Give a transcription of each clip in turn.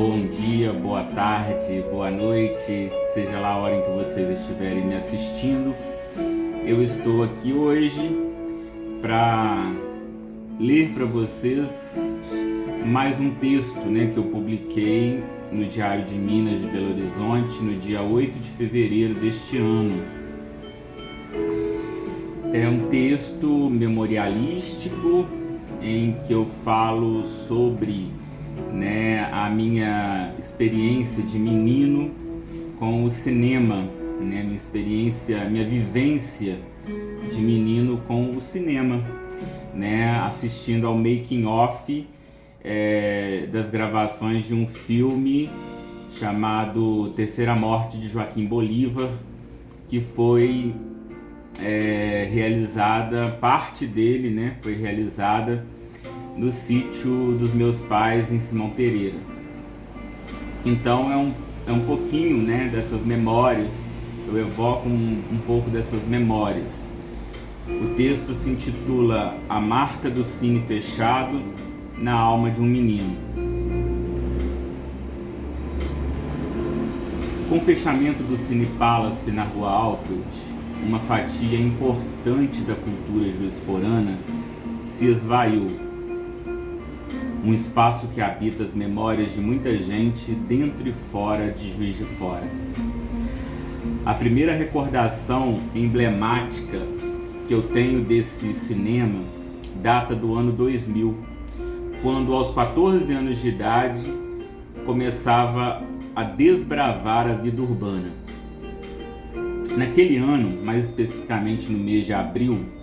Bom dia, boa tarde, boa noite, seja lá a hora em que vocês estiverem me assistindo. Eu estou aqui hoje para ler para vocês mais um texto, que eu publiquei no Diário de Minas de Belo Horizonte no dia 8 de fevereiro deste ano. É um texto memorialístico em que eu falo sobre a minha experiência de menino com o cinema, minha vivência de menino com o cinema, assistindo ao making of das gravações de um filme chamado Terceira Morte de Joaquim Bolívar, que foi parte dele foi realizada no sítio dos meus pais em Simão Pereira. Então é um pouquinho dessas memórias, eu evoco um pouco dessas memórias. O texto se intitula A Marca do Cine Fechado na Alma de um Menino. Com o fechamento do Cine Palace na Rua Alfield, uma fatia importante da cultura juiz-forana se esvaiu. Um espaço que habita as memórias de muita gente dentro e fora de Juiz de Fora. A primeira recordação emblemática que eu tenho desse cinema data do ano 2000, quando aos 14 anos de idade começava a desbravar a vida urbana. Naquele ano, mais especificamente no mês de abril,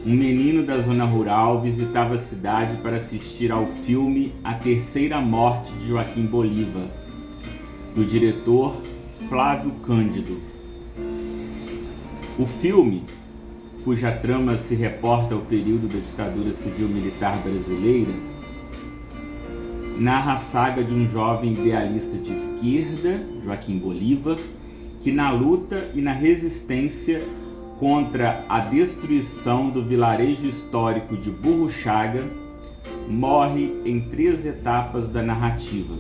um menino da zona rural visitava a cidade para assistir ao filme A Terceira Morte de Joaquim Bolívar, do diretor Flávio Cândido. O filme, cuja trama se reporta ao período da ditadura civil-militar brasileira, narra a saga de um jovem idealista de esquerda, Joaquim Bolívar, que na luta e na resistência contra a destruição do vilarejo histórico de Burruchaga, morre em 3 etapas da narrativa.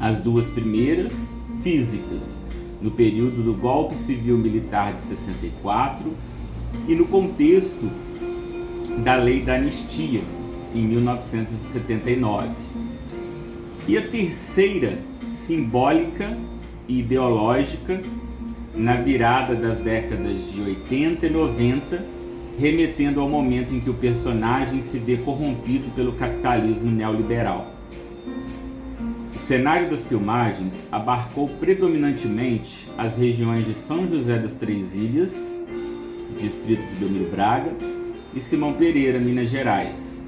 As 2 primeiras, físicas, no período do golpe civil-militar de 64 e no contexto da Lei da Anistia, em 1979. E a terceira, simbólica e ideológica, na virada das décadas de 80 e 90, remetendo ao momento em que o personagem se vê corrompido pelo capitalismo neoliberal. O cenário das filmagens abarcou predominantemente as regiões de São José das Três Ilhas, distrito de Belmiro Braga, e Simão Pereira, Minas Gerais.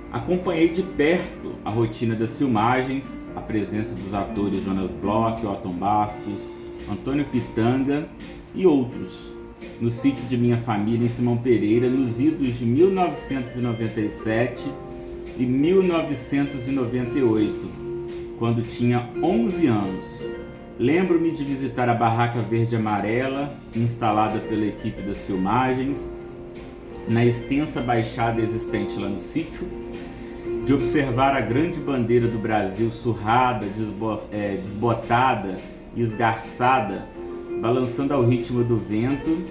Acompanhei de perto a rotina das filmagens, a presença dos atores Jonas Bloch, Otton Bastos, Antônio Pitanga e outros, no sítio de minha família em Simão Pereira, nos idos de 1997 e 1998, quando tinha 11 anos. Lembro-me de visitar a barraca verde e amarela, instalada pela equipe das filmagens, na extensa baixada existente lá no sítio, de observar a grande bandeira do Brasil surrada, desbotada e esgarçada, balançando ao ritmo do vento,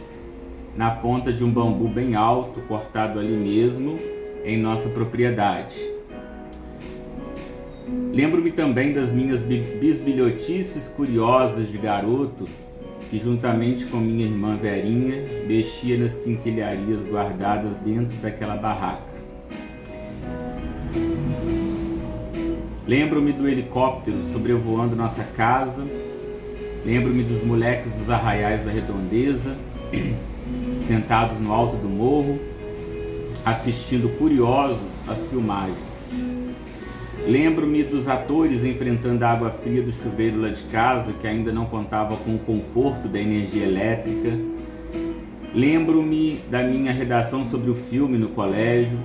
na ponta de um bambu bem alto, cortado ali mesmo, em nossa propriedade. Lembro-me também das minhas bisbilhotices curiosas de garoto, que juntamente com minha irmã Verinha, mexia nas quinquilharias guardadas dentro daquela barraca. Lembro-me do helicóptero sobrevoando nossa casa. Lembro-me dos moleques dos arraiais da Redondeza, sentados no alto do morro, assistindo curiosos às filmagens. Lembro-me dos atores enfrentando a água fria do chuveiro lá de casa, que ainda não contava com o conforto da energia elétrica. Lembro-me da minha redação sobre o filme no colégio.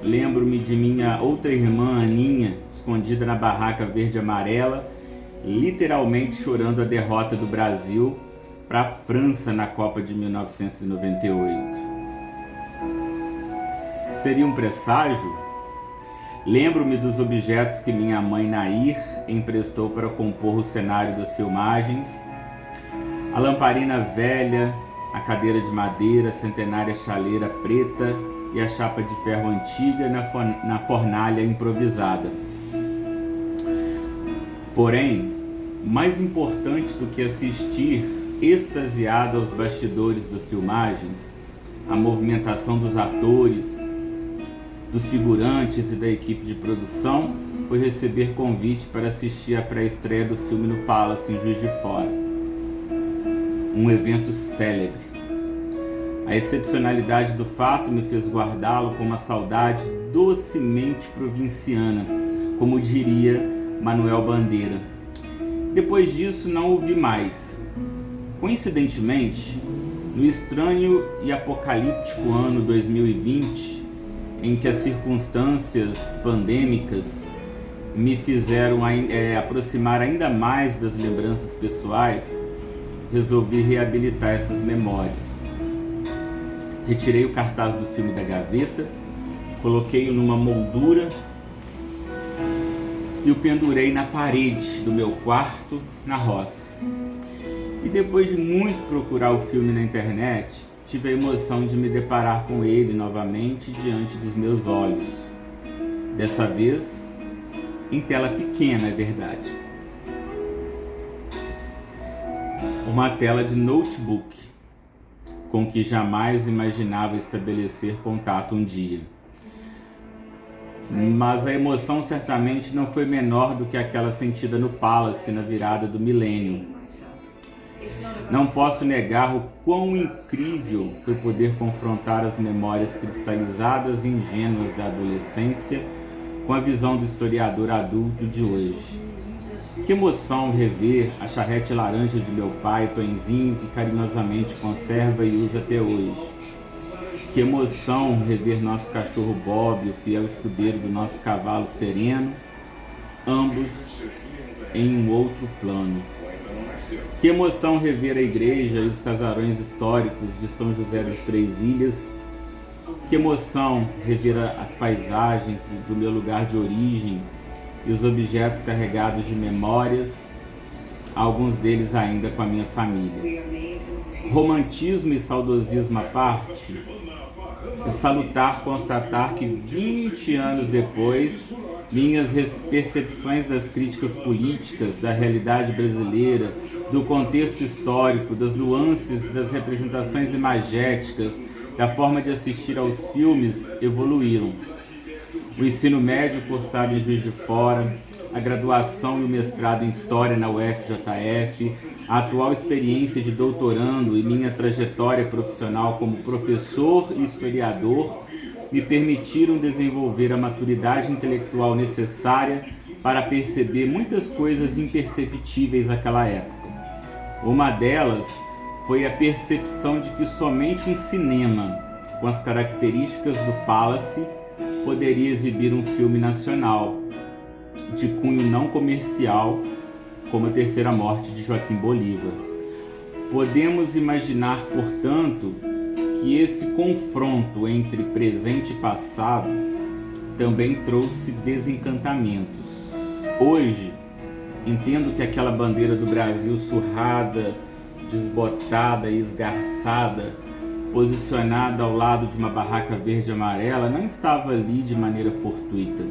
Lembro-me de minha outra irmã, Aninha, escondida na barraca verde e amarela, literalmente chorando a derrota do Brasil para a França na Copa de 1998. Seria um presságio? Lembro-me dos objetos que minha mãe Nair emprestou para compor o cenário das filmagens. A lamparina velha, a cadeira de madeira, a centenária chaleira preta e a chapa de ferro antiga na fornalha improvisada. Porém, mais importante do que assistir extasiado aos bastidores das filmagens, a movimentação dos atores, dos figurantes e da equipe de produção, foi receber convite para assistir à pré-estreia do filme no Palace, em Juiz de Fora. Um evento célebre. A excepcionalidade do fato me fez guardá-lo com uma saudade docemente provinciana, como diria Manuel Bandeira. Depois disso, não o vi mais. Coincidentemente, no estranho e apocalíptico ano 2020, em que as circunstâncias pandêmicas me fizeram aproximar ainda mais das lembranças pessoais, resolvi reabilitar essas memórias. Retirei o cartaz do filme da gaveta, coloquei-o numa moldura e o pendurei na parede do meu quarto, na roça. E depois de muito procurar o filme na internet, tive a emoção de me deparar com ele novamente diante dos meus olhos. Dessa vez, em tela pequena, é verdade. Uma tela de notebook, com que jamais imaginava estabelecer contato um dia. Mas a emoção certamente não foi menor do que aquela sentida no Palace na virada do milênio. Não posso negar o quão incrível foi poder confrontar as memórias cristalizadas e ingênuas da adolescência com a visão do historiador adulto de hoje. Que emoção rever a charrete laranja de meu pai, Tonzinho, que carinhosamente conserva e usa até hoje. Que emoção rever nosso cachorro Bob, o fiel escudeiro do nosso cavalo Sereno, ambos em um outro plano. Que emoção rever a igreja e os casarões históricos de São José das Três Ilhas. Que emoção rever as paisagens do meu lugar de origem e os objetos carregados de memórias, alguns deles ainda com a minha família. Romantismo e saudosismo à parte, é salutar constatar que 20 anos depois, minhas percepções das críticas políticas, da realidade brasileira, do contexto histórico, das nuances, das representações imagéticas, da forma de assistir aos filmes evoluíram. O ensino médio cursado em Juiz de Fora, a graduação e o mestrado em História na UFJF, a atual experiência de doutorando e minha trajetória profissional como professor e historiador me permitiram desenvolver a maturidade intelectual necessária para perceber muitas coisas imperceptíveis naquela época. Uma delas foi a percepção de que somente um cinema, com as características do Palace, poderia exibir um filme nacional, de cunho não comercial, como A Terceira Morte de Joaquim Bolívar. Podemos imaginar, portanto, que esse confronto entre presente e passado também trouxe desencantamentos. Hoje, entendo que aquela bandeira do Brasil surrada, desbotada e esgarçada, posicionada ao lado de uma barraca verde e amarela, não estava ali de maneira fortuita.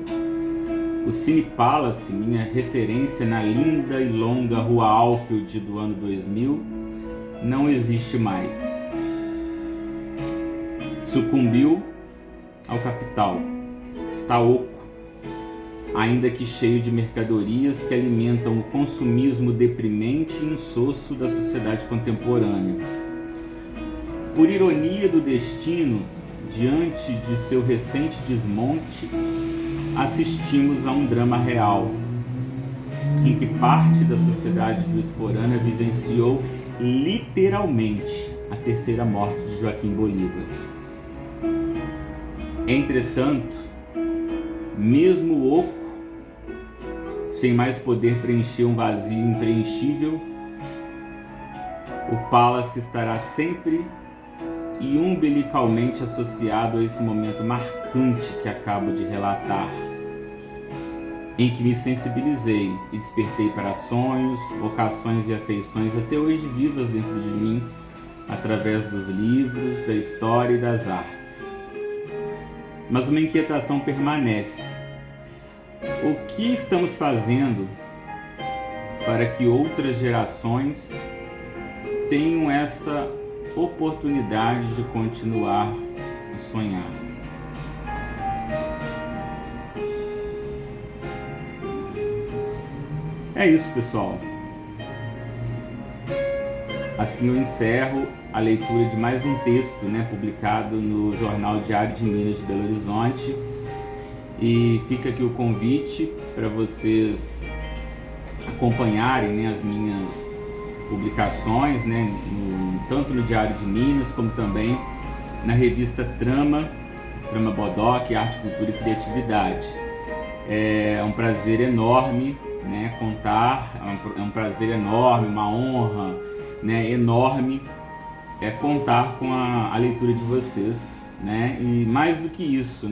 O Cine Palace, minha referência na linda e longa Rua Alfield do ano 2000, não existe mais. Sucumbiu ao capital. Está oco, ainda que cheio de mercadorias que alimentam o consumismo deprimente e insosso da sociedade contemporânea. Por ironia do destino, diante de seu recente desmonte, assistimos a um drama real, em que parte da sociedade juiz-forana vivenciou literalmente a terceira morte de Joaquim Bolívar. Entretanto, mesmo oco, sem mais poder preencher um vazio impreenchível, o Palace estará sempre e umbilicalmente associado a esse momento marcante que acabo de relatar. em que me sensibilizei e despertei para sonhos, vocações e afeições até hoje vivas dentro de mim, através dos livros, da história e das artes. Mas uma inquietação permanece. O que estamos fazendo para que outras gerações tenham essa oportunidade de continuar a sonhar? É isso, pessoal. Assim eu encerro a leitura de mais um texto, publicado no Jornal Diário de Minas de Belo Horizonte. E fica aqui o convite para vocês acompanharem, as minhas publicações, tanto no Diário de Minas como também na revista Trama Bodoc, Arte, Cultura e Criatividade. É um prazer enorme contar, é um prazer enorme, uma honra enorme contar com a leitura de vocês, e mais do que isso,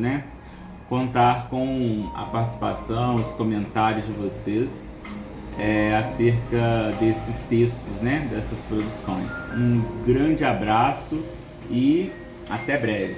contar com a participação, os comentários de vocês acerca desses textos, dessas produções. Um grande abraço e até breve.